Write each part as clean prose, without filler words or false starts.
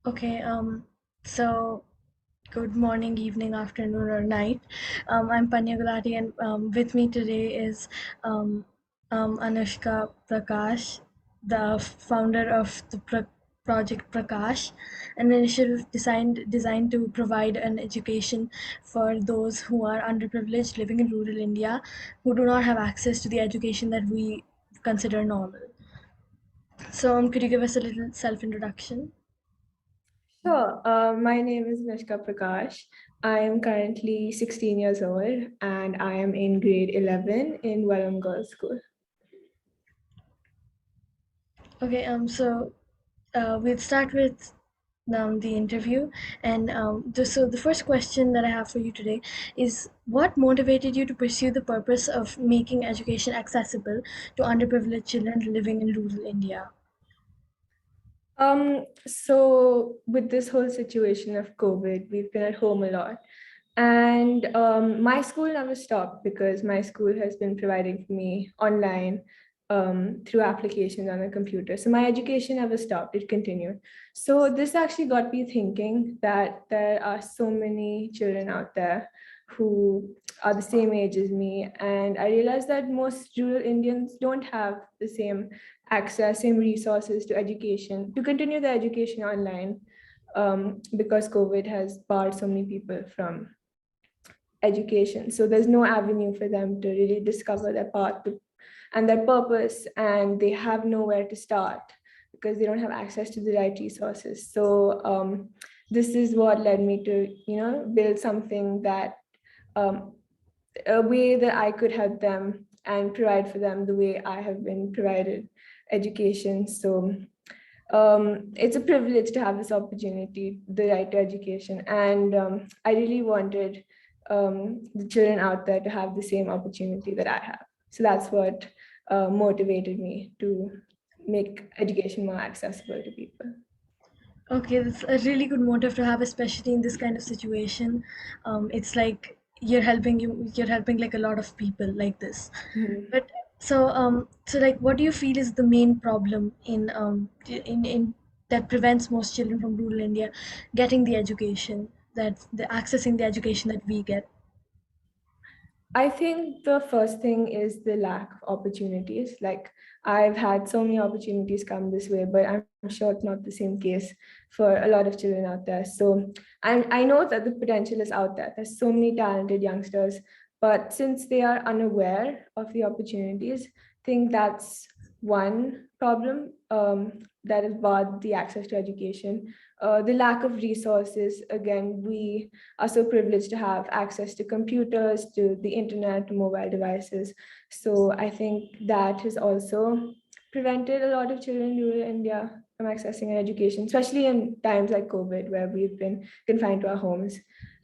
Okay, so good morning, evening, afternoon, or night. I'm Panya Gulati, and with me today is um, Anushka Prakash, the founder of the Project Prakash, an initiative designed to provide an education for those who are underprivileged living in rural India, who do not have access to the education that we consider normal. So, could you give us a little self introduction? Sure. My name is Anushka Prakash. I am currently 16 years old and I am in grade 11 in Welham Girls School. Okay, we'll start with the interview. And so the first question that I have for you today is what motivated you to pursue the purpose of making education accessible to underprivileged children living in rural India? So with this whole situation of COVID, we've been at home a lot. And my school never stopped because my school has been providing for me online through applications on a computer. So my education never stopped, it continued. So this actually got me thinking that there are so many children out there who are the same age as me. And I realized that most rural Indians don't have the same access, same resources to education, to continue their education online because COVID has barred so many people from education. So there's no avenue for them to really discover their path and their purpose, and they have nowhere to start because they don't have access to the right resources. So this is what led me to, build something that um, a way that I could help them and provide for them the way I have been provided education. So it's a privilege to have this opportunity, the right to education. And I really wanted the children out there to have the same opportunity that I have. So that's what motivated me to make education more accessible to people. Okay, that's a really good motive to have, especially in this kind of situation. It's like you're helping like a lot of people like this. Mhm. But so like, what do you feel is the main problem in that prevents most children from rural India getting the education that the accessing the education that we get? I think the first thing is the lack of opportunities. Like I've had so many opportunities come this way, but I'm sure it's not the same case for a lot of children out there. So I know that the potential is out there. There's so many talented youngsters, but since they are unaware of the opportunities, I think that's one problem that has barred the access to education. The lack of resources. Again, we are so privileged to have access to computers, to the internet, to mobile devices. So I think that has also prevented a lot of children in rural India from accessing an education, especially in times like COVID, where we've been confined to our homes.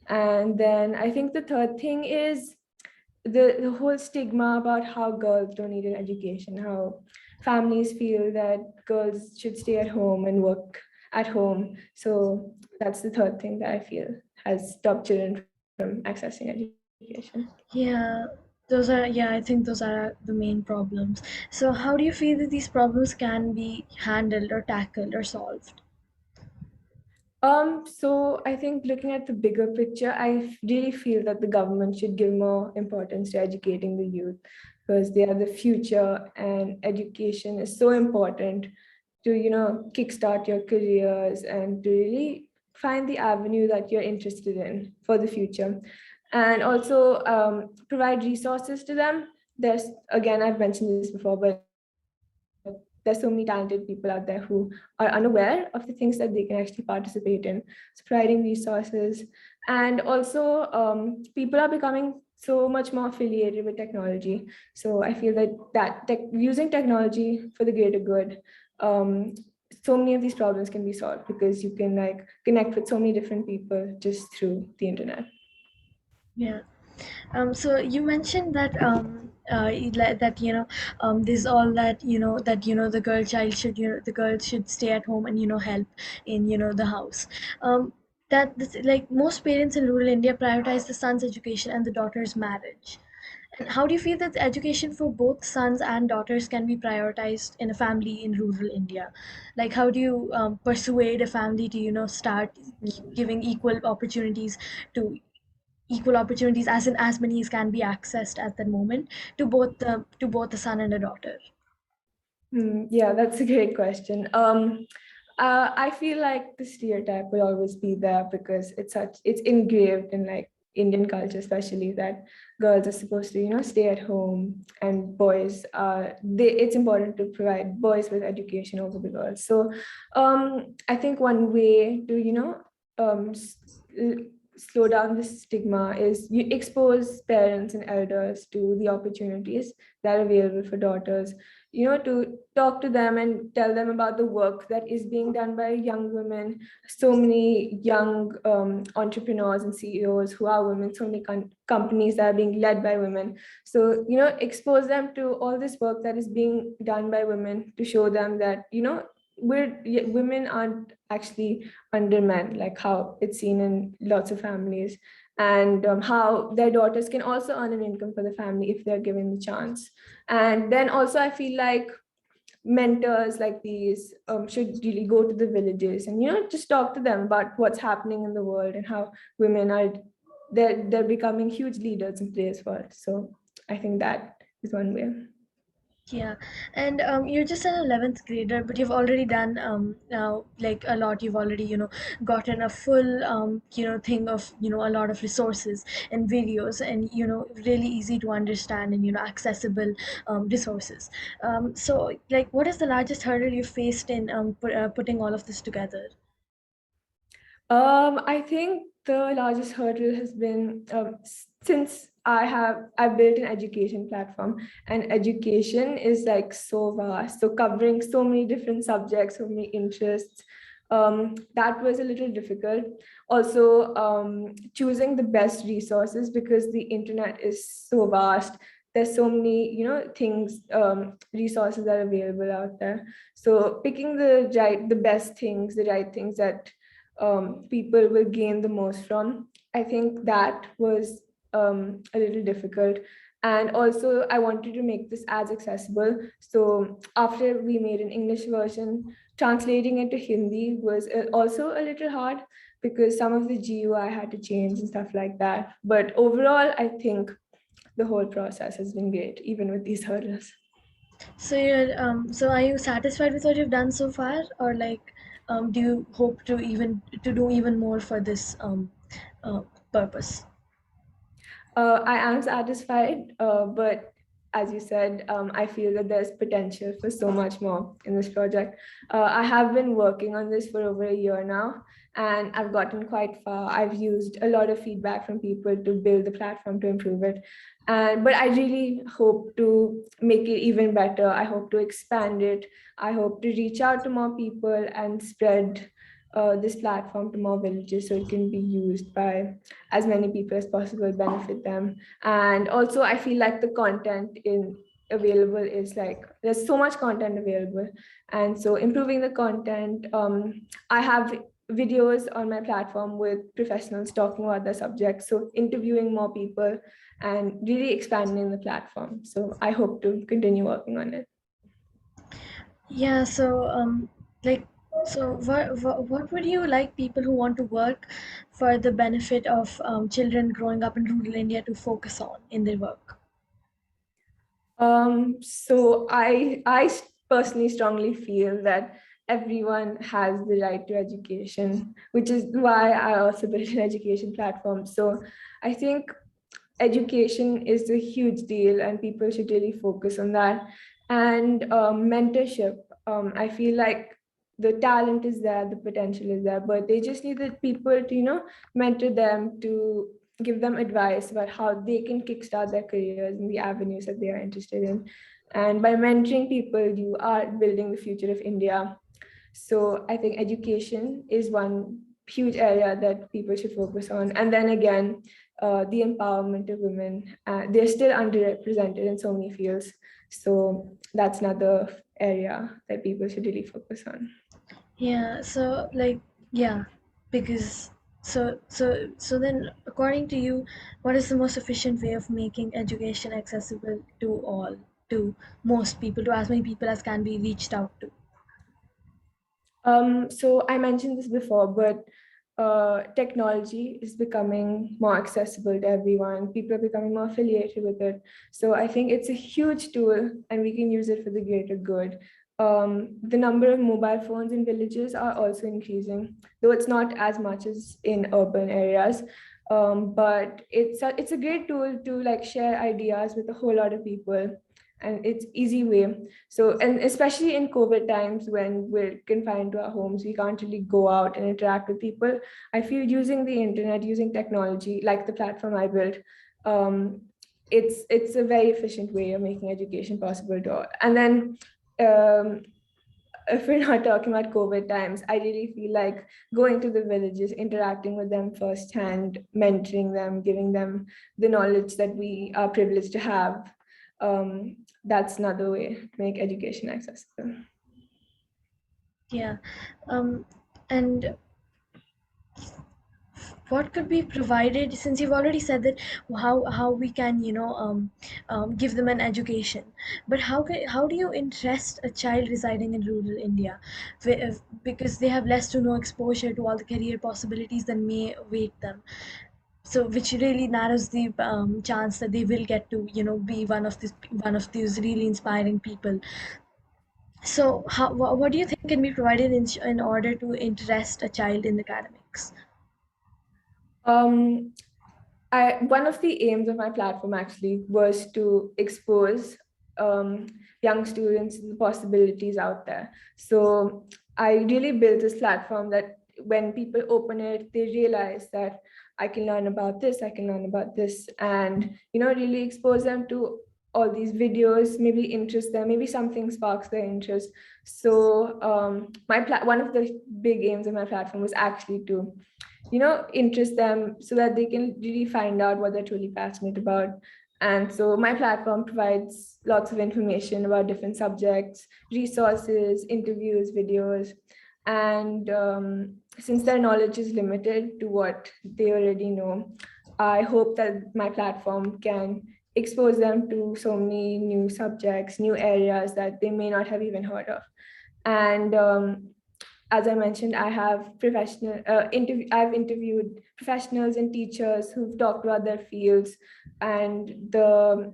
And then I think the third thing is the whole stigma about how girls don't need an education, how families feel that girls should stay at home and work at home. So that's the third thing that I feel has stopped children from accessing education. Yeah, I think those are the main problems. So how do you feel that these problems can be handled or tackled or solved? So I think looking at the bigger picture, really feel that the government should give more importance to educating the youth because they are the future, and education is so important to, kickstart your careers and to really find the avenue that you're interested in for the future. And also provide resources to them. There's, again, I've mentioned this before, but there's so many talented people out there who are unaware of the things that they can actually participate in. So providing resources. And also people are becoming so much more affiliated with technology. So I feel that using technology for the greater good, um, so many of these problems can be solved because you can like connect with so many different people just through the internet. Yeah. So you mentioned that that this all that the girl should stay at home and help in the house. That this, like most parents in rural India prioritize the son's education and the daughter's marriage, And how do you feel that education for both sons and daughters can be prioritized in a family in rural India? Like, how do you persuade a family to, start giving to equal opportunities, as in as many as can be accessed at the moment, to both a son and a daughter? Yeah, that's a great question. I feel like the stereotype will always be there because it's engraved in like Indian culture, especially that girls are supposed to, stay at home, and boys it's important to provide boys with education over the girls. So I think one way to, um, s- l- slow down this stigma is you expose parents and elders to the opportunities that are available for daughters, to talk to them and tell them about the work that is being done by young women. So many young entrepreneurs and CEOs who are women, so many companies that are being led by women. So, expose them to all this work that is being done by women, to show them that, women aren't actually under men, like how it's seen in lots of families, and how their daughters can also earn an income for the family if they're given the chance. And then also, I feel like mentors like these should really go to the villages and, just talk to them about what's happening in the world and how women are they're becoming huge leaders in today's world. So I think that is one way. Yeah, and you're just an 11th grader, but you've already done like a lot. You've already, gotten a full, thing of, a lot of resources and videos, and, really easy to understand and, accessible resources. So, like, what is the largest hurdle you faced in putting all of this together? I think the largest hurdle has been, since I've built an education platform, and education is like so vast, so covering so many different subjects, so many interests. That was a little difficult. Also, choosing the best resources, because the internet is so vast. There's so many, things, resources that are available out there. So picking the best things, the right things that people will gain the most from. I think that was a little difficult. And also, I wanted to make this as accessible. So after we made an English version, translating it to Hindi was also a little hard, because some of the GUI had to change and stuff like that. But overall, I think the whole process has been great, even with these hurdles. So are you satisfied with what you've done so far, or like, do you hope to do even more for this uh, purpose? I am satisfied, but as you said, I feel that there's potential for so much more in this project. I have been working on this for over a year now, and I've gotten quite far. I've used a lot of feedback from people to build the platform to improve it. And but I really hope to make it even better. I hope to expand it. I hope to reach out to more people and spread this platform to more villages, so it can be used by as many people as possible, benefit them. And also, I feel like the content in available is like, there's so much content available, and so improving the content. I have videos on my platform with professionals talking about the subject, so interviewing more people and really expanding the platform. So I hope to continue working on it. Yeah, so like, so what would you like people who want to work for the benefit of children growing up in rural India to focus on in their work? So I personally strongly feel that everyone has the right to education, which is why I also built an education platform. So I think education is a huge deal, and people should really focus on that. And mentorship, I feel like the talent is there, the potential is there, but they just need the people to, mentor them, to give them advice about how they can kickstart their careers in the avenues that they are interested in. And by mentoring people, you are building the future of India. So I think education is one huge area that people should focus on. And then again, the empowerment of women. They're still underrepresented in so many fields. So that's another area that people should really focus on. Yeah, so like, yeah, because So then, according to you, what is the most efficient way of making education accessible to all, to most people, to as many people as can be reached out to? So I mentioned this before, but technology is becoming more accessible to everyone. People are becoming more affiliated with it. So I think it's a huge tool and we can use it for the greater good. The number of mobile phones in villages are also increasing, though it's not as much as in urban areas. But it's a great tool to like share ideas with a whole lot of people, and it's easy way. So, and especially in COVID times when we're confined to our homes, we can't really go out and interact with people. I feel using the internet, using technology, like the platform I built, um, it's a very efficient way of making education possible to all. And then, um, if we're not talking about COVID times, I really feel like going to the villages, interacting with them firsthand, mentoring them, giving them the knowledge that we are privileged to have. That's another way to make education accessible. Yeah. And what could be provided, since you've already said that how we can, give them an education, but how do you interest a child residing in rural India, because they have less to no exposure to all the career possibilities that may await them, so which really narrows the chance that they will get to, be one of these really inspiring people. So what do you think can be provided in order to interest a child in academics? Um, one of the aims of my platform actually was to expose young students to the possibilities out there. So I really built this platform that when people open it, they realize that I can learn about this, I can learn about this, and really expose them to all these videos, maybe interest them, maybe something sparks their interest. So one of the big aims of my platform was actually to interest them so that they can really find out what they're truly passionate about. And so my platform provides lots of information about different subjects, resources, interviews, videos. And since their knowledge is limited to what they already know, I hope that my platform can expose them to so many new subjects, new areas that they may not have even heard of. And as I mentioned, I've interviewed professionals and teachers who've talked about their fields and the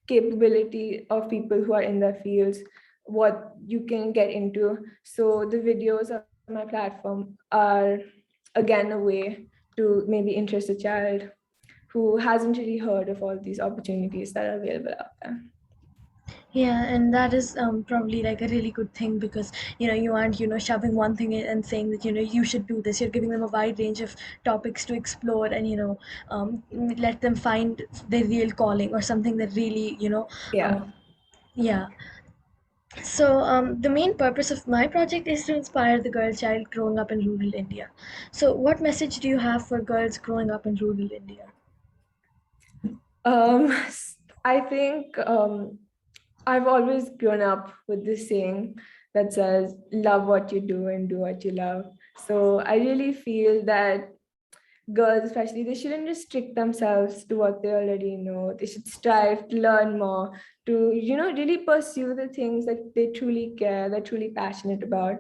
capability of people who are in their fields, what you can get into. So the videos of my platform are again a way to maybe interest a child who hasn't really heard of all these opportunities that are available out there. Yeah, and that is probably like a really good thing, because you aren't shoving one thing in and saying that you should do this. You're giving them a wide range of topics to explore, and let them find their real calling or something that really Yeah. um, yeah. So the main purpose of my project is to inspire the girl child growing up in rural India. So what message do you have for girls growing up in rural India? Um, I think I've always grown up with this saying that says, love what you do and do what you love. So I really feel that girls, especially, they shouldn't restrict themselves to what they already know. They should strive to learn more, to, really pursue the things that they truly care, they're truly passionate about.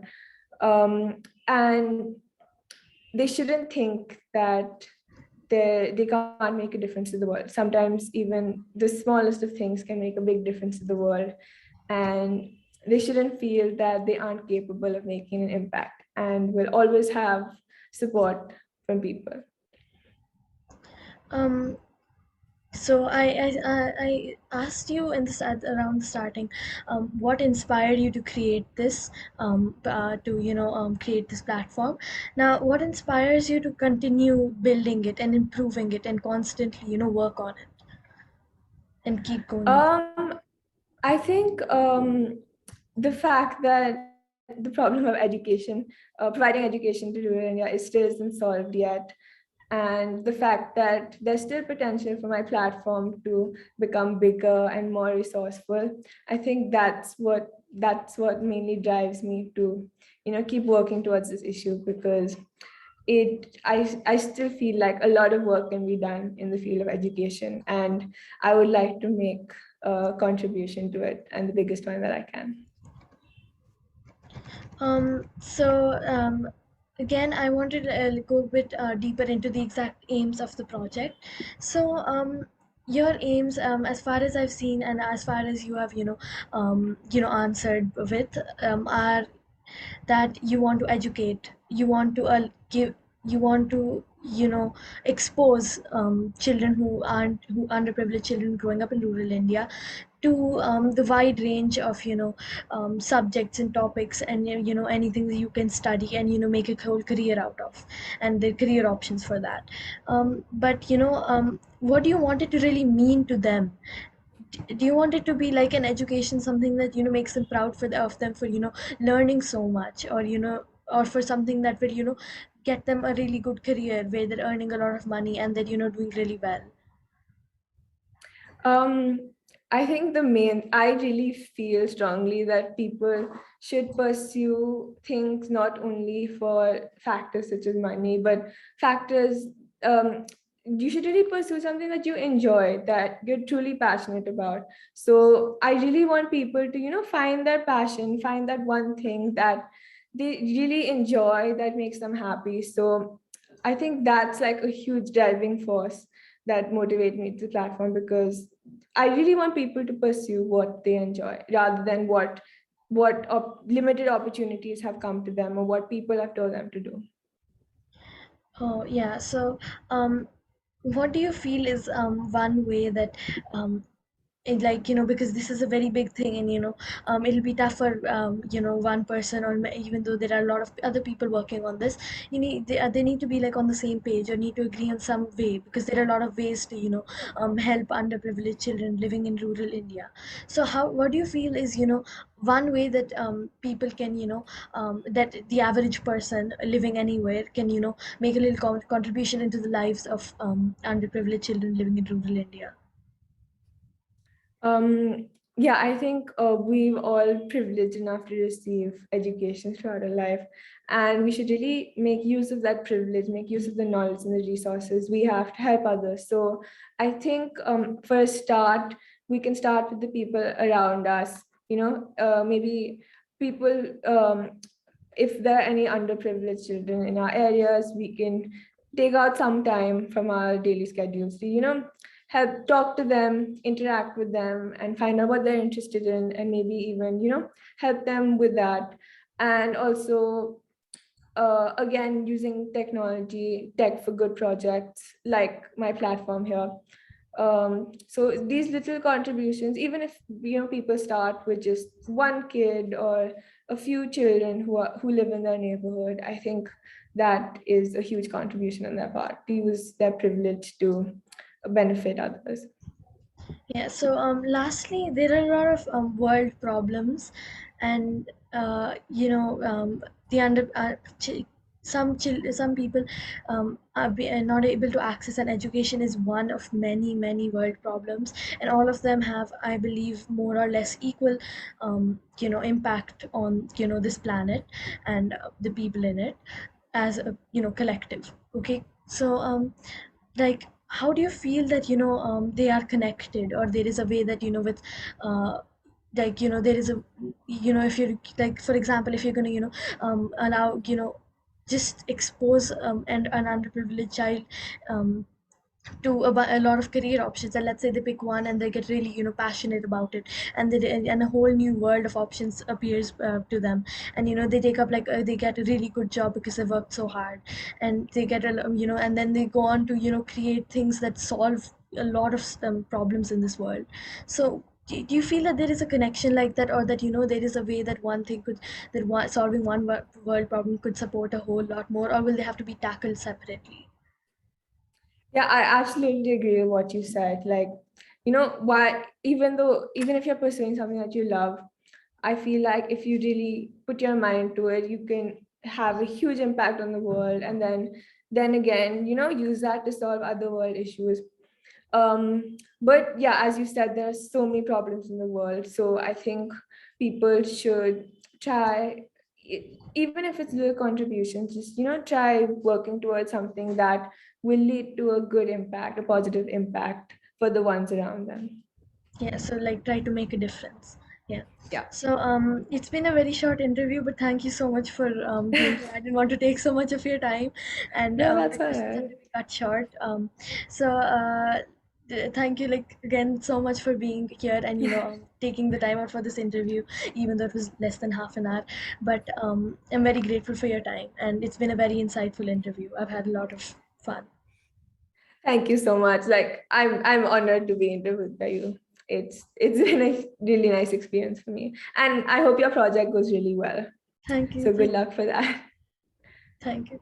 And they shouldn't think that they can't make a difference to the world. Sometimes even the smallest of things can make a big difference to the world, and they shouldn't feel that they aren't capable of making an impact and will always have support from people. Um, So I asked you in this at around the starting, what inspired you to create this, to create this platform. Now, what inspires you to continue building it and improving it and constantly work on it and keep going with it? um, I think the fact that the problem of education, providing education to rural India, is still isn't solved yet, and the fact that there's still potential for my platform to become bigger and more resourceful. I think that's what mainly drives me to keep working towards this issue, because I still feel like a lot of work can be done in the field of education, and I would like to make a contribution to it, and the biggest one that I can. So again, I wanted to go a bit deeper into the exact aims of the project. So your aims, as far as I've seen and as far as you have, answered with, are that you want to educate, you want to give, you want to, expose children who underprivileged children growing up in rural India to the wide range of subjects and topics, and anything that you can study and make a whole career out of, and the career options for that. But what do you want it to really mean to them? Do you want it to be like an education, something that makes them proud of them for learning so much, or or for something that will get them a really good career where they're earning a lot of money and they're doing really well? Um, I think I really feel strongly that people should pursue things not only for factors such as money, but factors, um, you should really pursue something that you enjoy, that you're truly passionate about. So I really want people to, find their passion, find that one thing that they really enjoy that makes them happy. So I think that's like a huge driving force that motivate me to the platform, because I really want people to pursue what they enjoy rather than limited opportunities have come to them or what people have told them to do. Oh, yeah. So, what do you feel is one way that like because this is a very big thing, and it'll be tough for one person, or even though there are a lot of other people working on this, they need to be like on the same page or need to agree on some way, because there are a lot of ways to help underprivileged children living in rural India. So how what do you feel is one way that people can that the average person living anywhere can make a little contribution into the lives of underprivileged children living in rural India? Um, yeah, I think we've all privileged enough to receive education throughout our life, and we should really make use of that privilege, make use of the knowledge and the resources we have to help others. So I think for a start, we can start with the people around us. Maybe people. If there are any underprivileged children in our areas, we can take out some time from our daily schedules to, help talk to them, interact with them, and find out what they're interested in, and maybe even, help them with that. And also, again, using tech for good projects like my platform here. So these little contributions, even if people start with just one kid or a few children who live in their neighborhood, I think that is a huge contribution on their part to use their privilege to benefit others. Yeah, so lastly, there are a lot of world problems, and the some people are not able to access an education is one of many world problems, and all of them have, I believe, more or less equal impact on this planet and the people in it as a collective. Okay, so like how do you feel that they are connected, or there is a way that with uh there is a if you're like, for example, if you're going to allow just expose and an underprivileged child um to a lot of career options, and let's say they pick one and they get really passionate about it, and and a whole new world of options appears to them, and they take up like they get a really good job because they worked so hard, and they get and then they go on to create things that solve a lot of problems in this world. So do you feel that there is a connection like that, or that there is a way that one thing could that solving one world problem could support a whole lot more, or will they have to be tackled separately? Yeah, I absolutely agree with what you said. Like, why, even if you're pursuing something that you love, I feel like if you really put your mind to it, you can have a huge impact on the world, and then again, use that to solve other world issues. But yeah, as you said, there are so many problems in the world. So I think people should try. even if it's little contributions, just try working towards something that will lead to a good impact, a positive impact for the ones around them. Yeah, so like try to make a difference. Yeah. Yeah. So it's been a very short interview, but thank you so much for being here. I didn't want to take so much of your time, and No, my that's all questions had right. to be cut short. So thank you like again so much for being here and taking the time out for this interview, even though it was less than half an hour. But I'm very grateful for your time, and it's been a very insightful interview. I've had a lot of fun. Thank you so much. Like I'm honored to be interviewed by you. It's been a really nice experience for me, and I hope your project goes really well. Thank you. So good luck for that. Thank you.